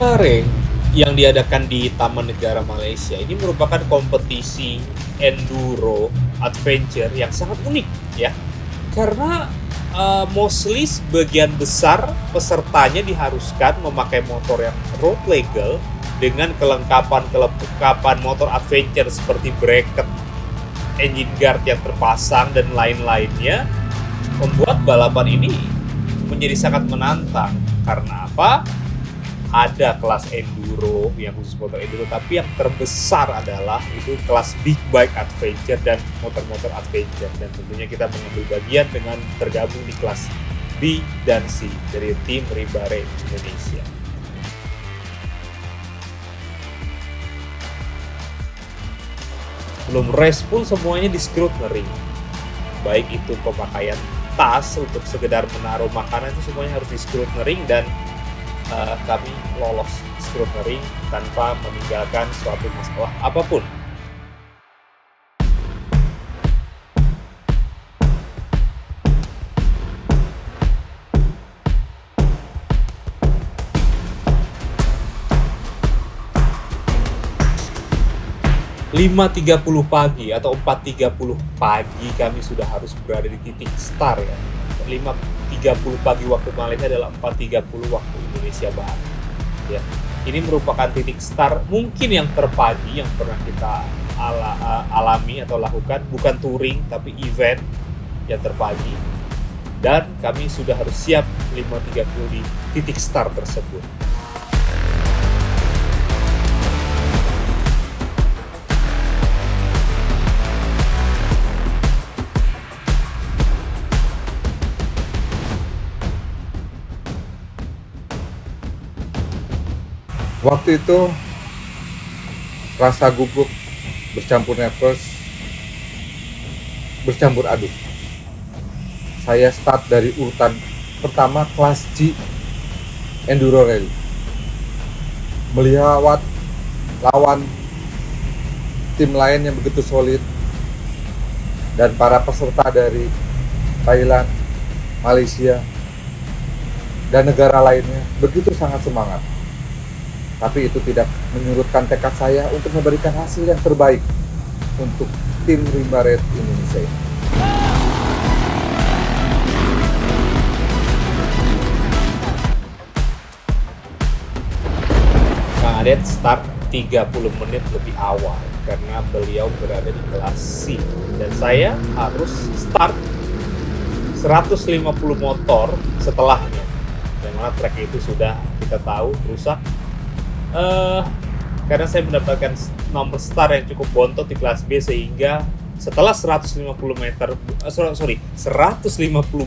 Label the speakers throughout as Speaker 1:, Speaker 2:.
Speaker 1: Rimba yang diadakan di Taman Negara Malaysia ini merupakan kompetisi enduro adventure yang sangat unik ya. Karena mostly sebagian besar pesertanya diharuskan memakai motor yang road legal dengan kelengkapan motor adventure seperti bracket, engine guard yang terpasang dan lain-lainnya, membuat balapan ini menjadi sangat menantang. Karena apa? Ada kelas enduro yang khusus motor enduro, tapi yang terbesar adalah itu kelas big bike adventure dan motor-motor adventure, dan tentunya kita mengambil bagian dengan tergabung di kelas B dan C dari tim Rimba Indonesia. Belum race pun semuanya di scrutiny, baik itu pemakaian tas untuk sekedar menaruh makanan itu semuanya harus di scrutiny, dan kami lolos scrutiny tanpa meninggalkan suatu masalah apapun. .30 pagi atau 4.30 pagi kami sudah harus berada di titik start ya. 5.30 pagi waktu Malaysia adalah 4.30 waktu Indonesia Barat. Ya, ini merupakan titik start mungkin yang terpagi yang pernah kita alami atau lakukan, bukan touring tapi event yang terpagi. Dan kami sudah harus siap 5.30 di titik start tersebut.
Speaker 2: Waktu itu rasa gugup bercampur nervous, bercampur aduk. Saya start dari urutan pertama kelas G Enduro Rally. Melihat lawan tim lain yang begitu solid dan para peserta dari Thailand, Malaysia, dan negara lainnya begitu sangat semangat. Tapi itu tidak menyurutkan tekad saya untuk memberikan hasil yang terbaik untuk tim Rimba Indonesia ini.
Speaker 1: Kang Adet start 30 menit lebih awal karena beliau berada di kelas C, dan saya harus start 150 motor setelahnya, yang mana track itu sudah kita tahu rusak. Karena saya mendapatkan nomor start yang cukup bontot di kelas B, sehingga setelah 150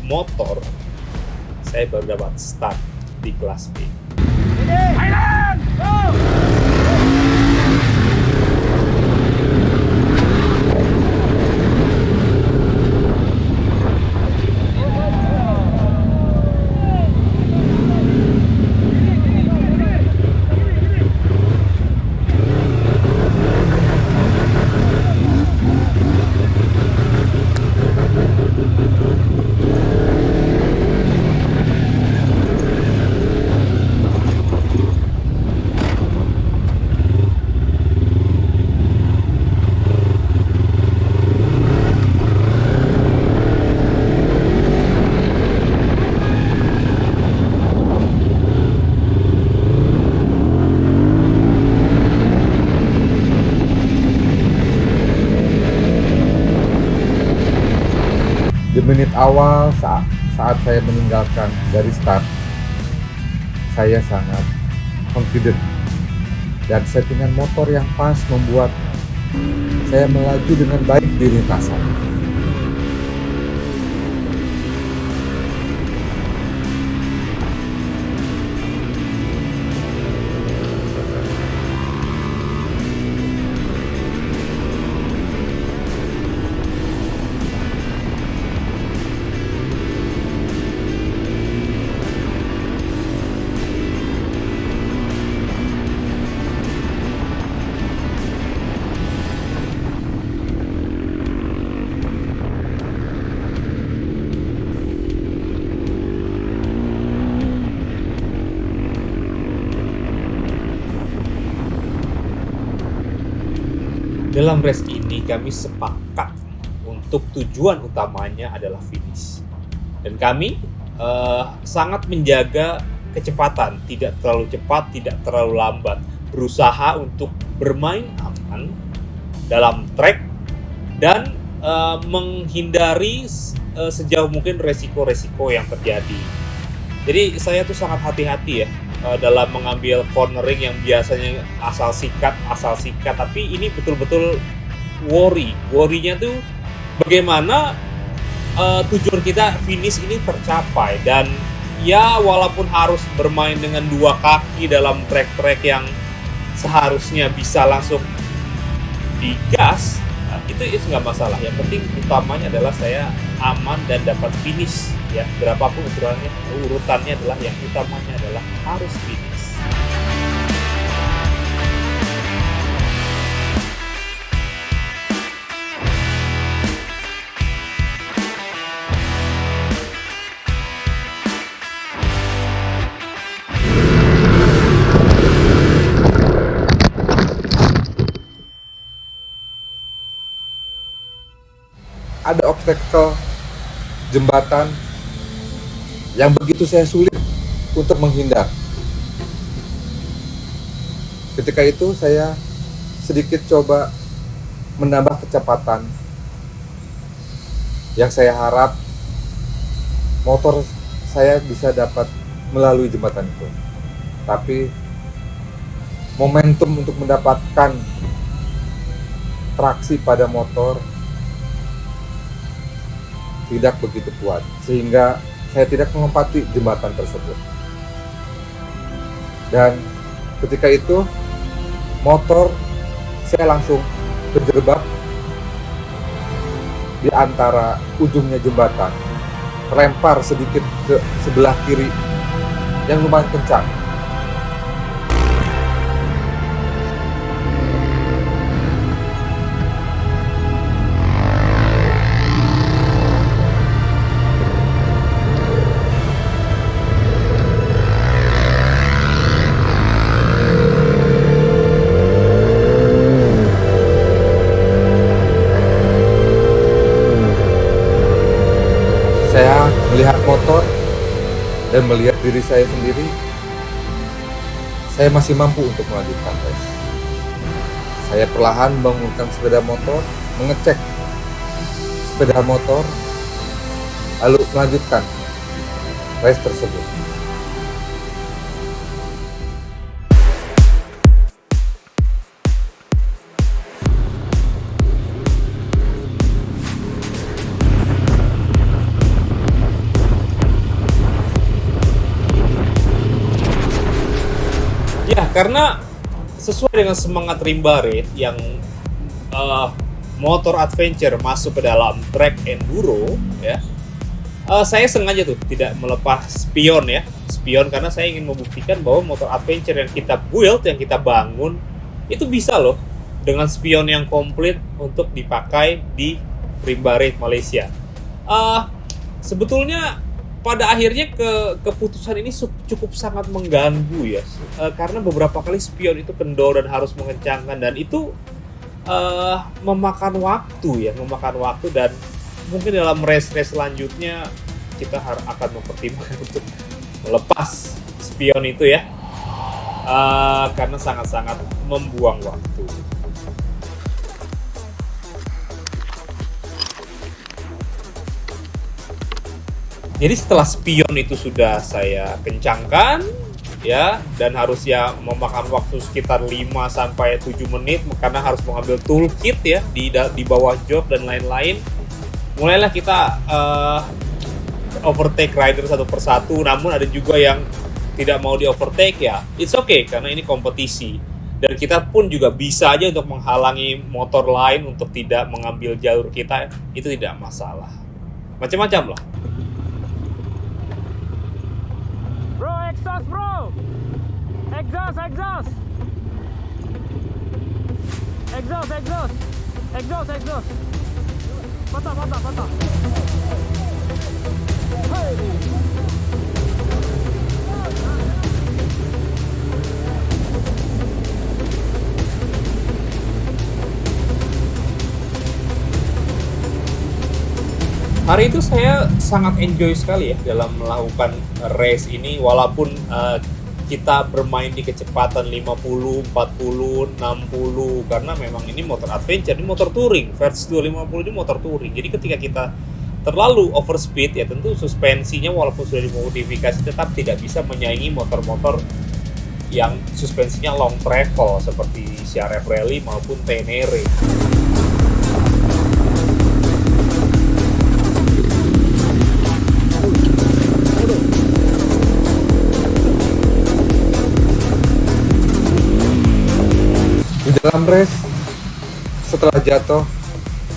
Speaker 1: motor saya baru dapat start di kelas B.
Speaker 3: Thailand, go!
Speaker 2: Di menit awal saat saya meninggalkan dari start, saya sangat confident dan settingan motor yang pas membuat saya melaju dengan baik di lintasan.
Speaker 1: dalam race ini kami sepakat untuk tujuan utamanya adalah finish. Dan kami sangat menjaga kecepatan, tidak terlalu cepat, tidak terlalu lambat. Berusaha untuk bermain aman dalam track dan menghindari sejauh mungkin resiko-resiko yang terjadi. Jadi saya tuh sangat hati-hati ya dalam mengambil cornering yang biasanya asal sikat, tapi ini betul-betul worry-nya tuh bagaimana tujuan kita finish ini tercapai. Dan ya walaupun harus bermain dengan dua kaki dalam trek-trek yang seharusnya bisa langsung digas, itu nggak masalah. Yang penting utamanya adalah saya aman dan dapat finish ya. Berapapun urutannya adalah yang utamanya adalah harus finish.
Speaker 2: Ada obstacle jembatan yang begitu saya sulit untuk menghindar. Ketika itu saya sedikit coba menambah kecepatan yang saya harap motor saya bisa dapat melalui jembatan itu. Tapi momentum untuk mendapatkan traksi pada motor tidak begitu kuat, sehingga saya tidak melewati jembatan tersebut. Dan ketika itu motor saya langsung terjebak di antara ujungnya jembatan, terlempar sedikit ke sebelah kiri yang lumayan kencang. Saya melihat motor dan melihat diri saya sendiri, saya masih mampu untuk melanjutkan race. Saya perlahan membangunkan sepeda motor, mengecek sepeda motor, lalu melanjutkan race tersebut.
Speaker 1: Ya, karena sesuai dengan semangat Rimba Raid yang motor adventure masuk ke dalam track enduro ya, saya sengaja tuh tidak melepas spion ya, karena saya ingin membuktikan bahwa motor adventure yang kita build, yang kita bangun itu bisa loh dengan spion yang komplit untuk dipakai di Rimba Raid Malaysia. Sebetulnya pada akhirnya keputusan ini cukup sangat mengganggu ya, karena beberapa kali spion itu kendor dan harus mengencangkan, dan itu memakan waktu dan mungkin dalam race selanjutnya kita akan mempertimbangkan untuk melepas spion itu ya, karena sangat-sangat membuang waktu. Jadi setelah spion itu sudah saya kencangkan ya, dan harusnya memakan waktu sekitar 5-7 menit karena harus mengambil toolkit ya di bawah jok dan lain-lain. Mulailah kita overtake rider satu persatu, namun ada juga yang tidak mau di overtake ya. It's okay karena ini kompetisi. Dan kita pun juga bisa aja untuk menghalangi motor lain untuk tidak mengambil jalur kita, itu tidak masalah. Macam-macam lah.
Speaker 3: Bro, exhaust bro. Exhaust. Patah. Hey.
Speaker 1: Hari itu saya sangat enjoy sekali ya dalam melakukan race ini, walaupun kita bermain di kecepatan 50, 40, 60 karena memang ini motor adventure, ini motor touring. Versi 250 ini motor touring. Jadi ketika kita terlalu overspeed ya tentu suspensinya walaupun sudah dimodifikasi tetap tidak bisa menyaingi motor-motor yang suspensinya long travel seperti CRF Rally maupun Tenere.
Speaker 2: Di dalam race, setelah jatuh,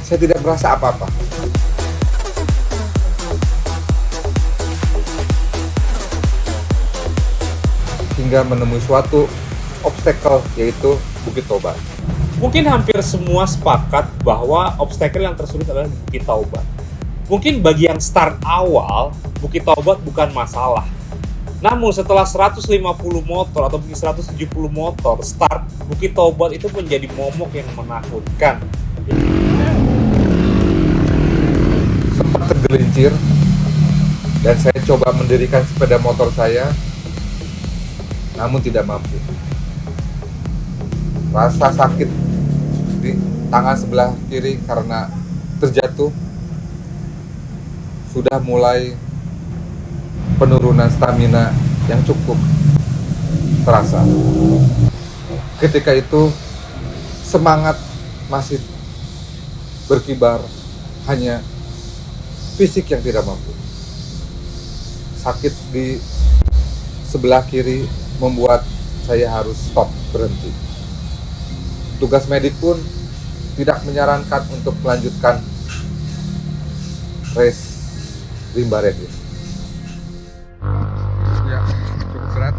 Speaker 2: saya tidak merasa apa-apa. Hingga menemui suatu obstacle, yaitu Bukit Tobat.
Speaker 1: Mungkin hampir semua sepakat bahwa obstacle yang tersulit adalah Bukit Taubat. Mungkin bagi yang start awal, Bukit Taubat bukan masalah. Namun setelah 150 motor atau mungkin 170 motor start, Bukit Taubat itu menjadi momok yang menakutkan.
Speaker 2: Sempat tergelincir, dan saya coba mendirikan sepeda motor saya, namun tidak mampu. Rasa sakit di tangan sebelah kiri karena terjatuh sudah mulai penurunan stamina yang cukup terasa. Ketika itu semangat masih berkibar, hanya fisik yang tidak mampu. Sakit di sebelah kiri membuat saya harus stop, berhenti. Tugas medik pun tidak menyarankan untuk melanjutkan race rimba red ini. Ya, cukup berat.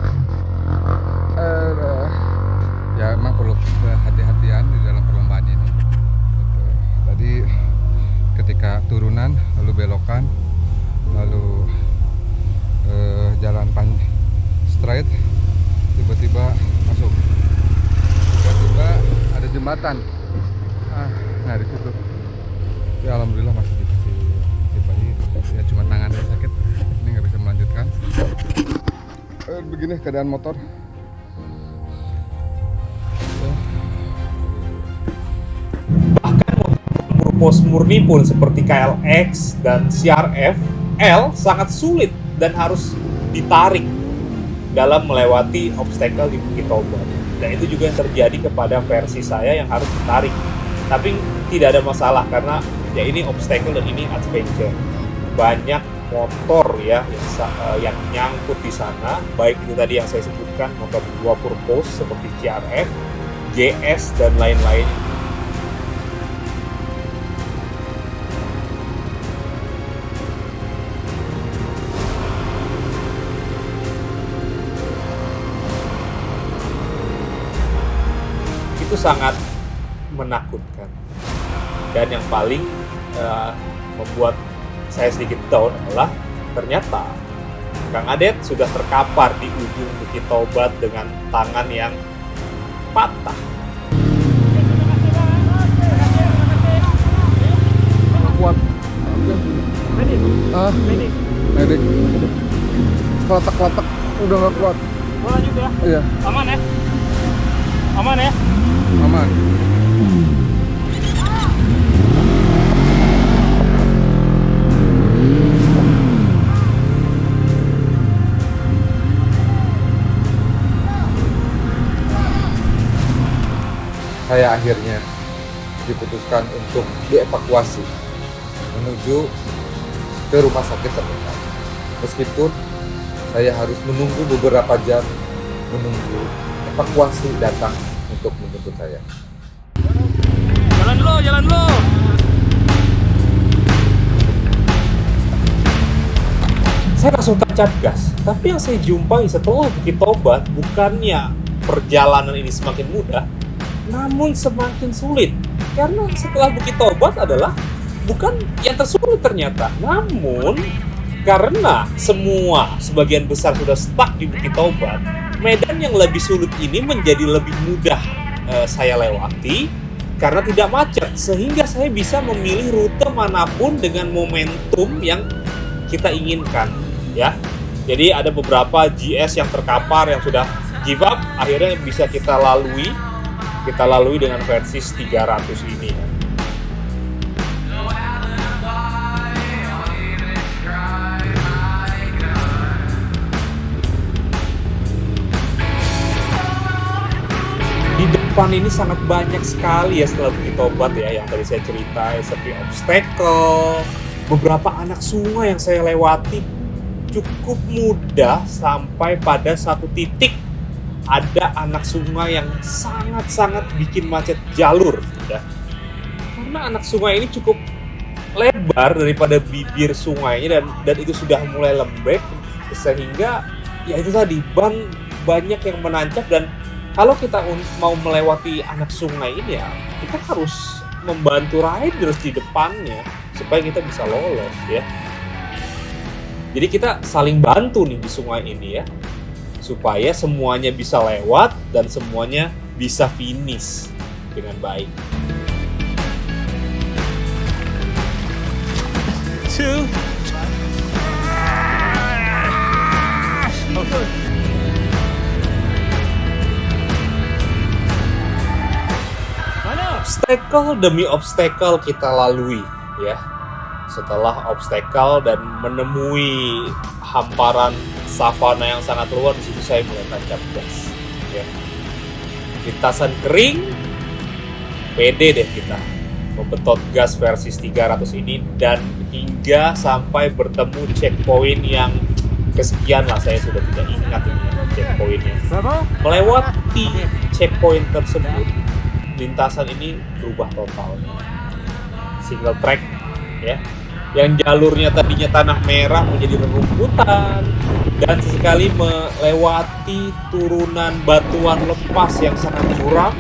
Speaker 2: Ya emang perlu hati-hatian di dalam perlombaan ini. Gitu. Tadi ketika turunan, lalu belokan, lalu jalan straight, tiba-tiba masuk. Tiba-tiba ada jembatan. Nah di situ. Ya alhamdulillah masih baik. Ya cuma tangan yang sakit. Ini nggak bisa melanjutkan. Begini keadaan motor.
Speaker 1: Bahkan motor pos murni pun seperti KLX dan CRF L sangat sulit dan harus ditarik dalam melewati obstacle di Bukit Taubat. Dan itu juga yang terjadi kepada versi saya yang harus ditarik. Tapi tidak ada masalah karena ya ini obstacle dan ini adventure. Banyak motor ya yang nyangkut di sana, baik itu tadi yang saya sebutkan motor dua purpose seperti CRF, JS dan lain-lain. Itu sangat menakutkan. Dan yang paling membuat saya sedikit down adalah ternyata Kang Adet sudah terkapar di ujung Bukit Taubat dengan tangan yang patah.
Speaker 2: Kuat.
Speaker 3: Medik. Medik.
Speaker 2: Medik. Kelatak-kelatak udah nggak kuat.
Speaker 3: Mau lanjut ya?
Speaker 2: Iya.
Speaker 3: Aman ya? Aman ya?
Speaker 2: Aman. Saya akhirnya diputuskan untuk dievakuasi menuju ke rumah sakit terdekat. Meskipun saya harus menunggu beberapa jam menunggu evakuasi datang untuk menjemput saya.
Speaker 3: Jalan dulu, jalan dulu.
Speaker 1: Saya langsung tancap gas. Tapi yang saya jumpai setelah Bukit Taubat bukannya perjalanan ini semakin mudah, namun semakin sulit. Karena setelah Bukit Taubat adalah bukan yang tersulit ternyata, namun karena sebagian besar sudah stuck di Bukit Taubat, medan yang lebih sulit ini menjadi lebih mudah saya lewati karena tidak macet, sehingga saya bisa memilih rute manapun dengan momentum yang kita inginkan, ya. Jadi ada beberapa GS yang terkapar yang sudah give up, akhirnya bisa kita lalui dengan Versys 300 ini. Di depan ini sangat banyak sekali ya setelah Bukit Tobat ya, yang tadi saya cerita, seperti obstacle, beberapa anak sungai yang saya lewati cukup mudah sampai pada satu titik ada anak sungai yang sangat-sangat bikin macet jalur ya. Karena anak sungai ini cukup lebar daripada bibir sungainya dan itu sudah mulai lembek, sehingga ya itu tadi ban banyak yang menancap, dan kalau kita mau melewati anak sungai ini ya kita harus membantu riders di depannya supaya kita bisa lolos ya. Jadi kita saling bantu nih di sungai ini ya, supaya semuanya bisa lewat dan semuanya bisa finish dengan baik. Obstacle demi obstacle kita lalui ya. Setelah obstacle dan menemui hamparan savana yang sangat luas, di situ saya mulai tancap gas. Ya. Lintasan kering, pede deh kita membetot gas Versys 300 ini, dan hingga sampai bertemu checkpoint yang kesekian lah, saya sudah tidak ingat ini checkpointnya. Melewati checkpoint tersebut, lintasan ini berubah total. Single track ya, yang jalurnya tadinya tanah merah menjadi rerumputan, dan sesekali melewati turunan batuan lepas yang sangat curam.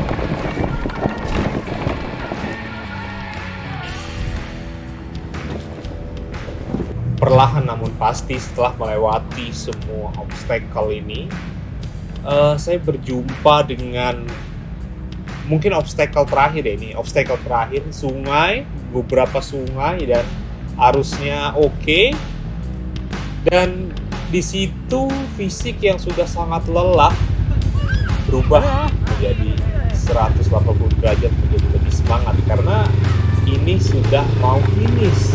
Speaker 1: Perlahan namun pasti setelah melewati semua obstacle ini, saya berjumpa dengan mungkin obstacle terakhir ya, ini obstacle terakhir, sungai, beberapa sungai dan arusnya oke. Dan di situ fisik yang sudah sangat lelah berubah menjadi 180 derajat, menjadi lebih semangat karena ini sudah mau finish.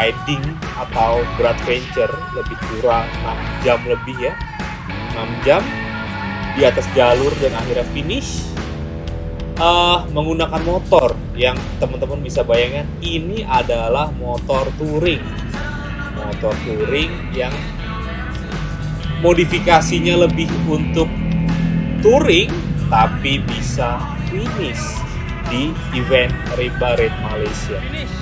Speaker 1: Riding atau beradventure lebih kurang 6 jam lebih ya, 6 jam di atas jalur dan akhirnya finish menggunakan motor yang teman-teman bisa bayangkan ini adalah motor touring yang modifikasinya lebih untuk touring tapi bisa finish di event Rimba Raid Malaysia.
Speaker 3: Finish.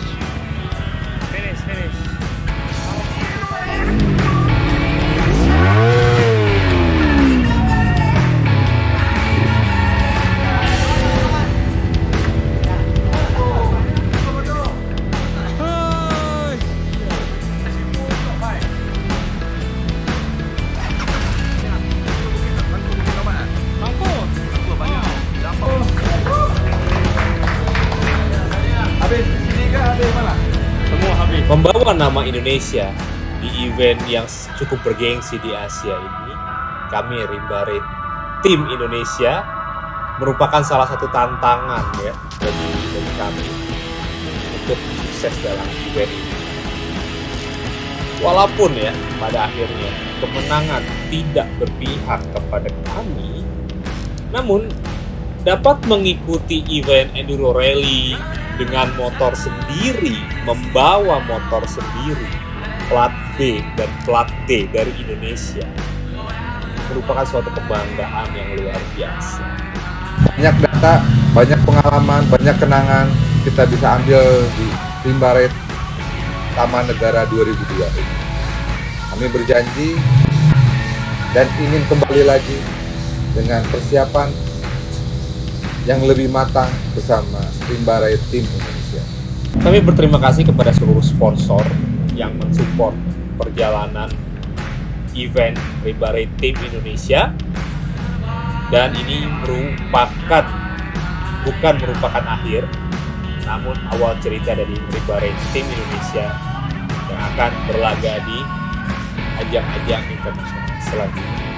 Speaker 1: Membawa nama Indonesia di event yang cukup bergengsi di Asia ini, kami Rimba Raid tim Indonesia merupakan salah satu tantangan ya bagi kami untuk sukses dalam event ini. Walaupun ya pada akhirnya kemenangan tidak berpihak kepada kami, namun dapat mengikuti event Enduro Rally dengan motor sendiri, membawa motor sendiri, plat B dan plat D dari Indonesia merupakan suatu kebanggaan yang luar biasa.
Speaker 2: Banyak data, banyak pengalaman, banyak kenangan kita bisa ambil di Rimba Ride Taman Negara 2002 ini. Kami berjanji dan ingin kembali lagi dengan persiapan yang lebih matang bersama Rimba Ride Team Indonesia.
Speaker 1: Kami berterima kasih kepada seluruh sponsor yang mensupport perjalanan event Rimba Ride Team Indonesia, dan ini bukan merupakan akhir, namun awal cerita dari Rimba Ride Team Indonesia yang akan berlaga di ajang-ajang internasional selanjutnya.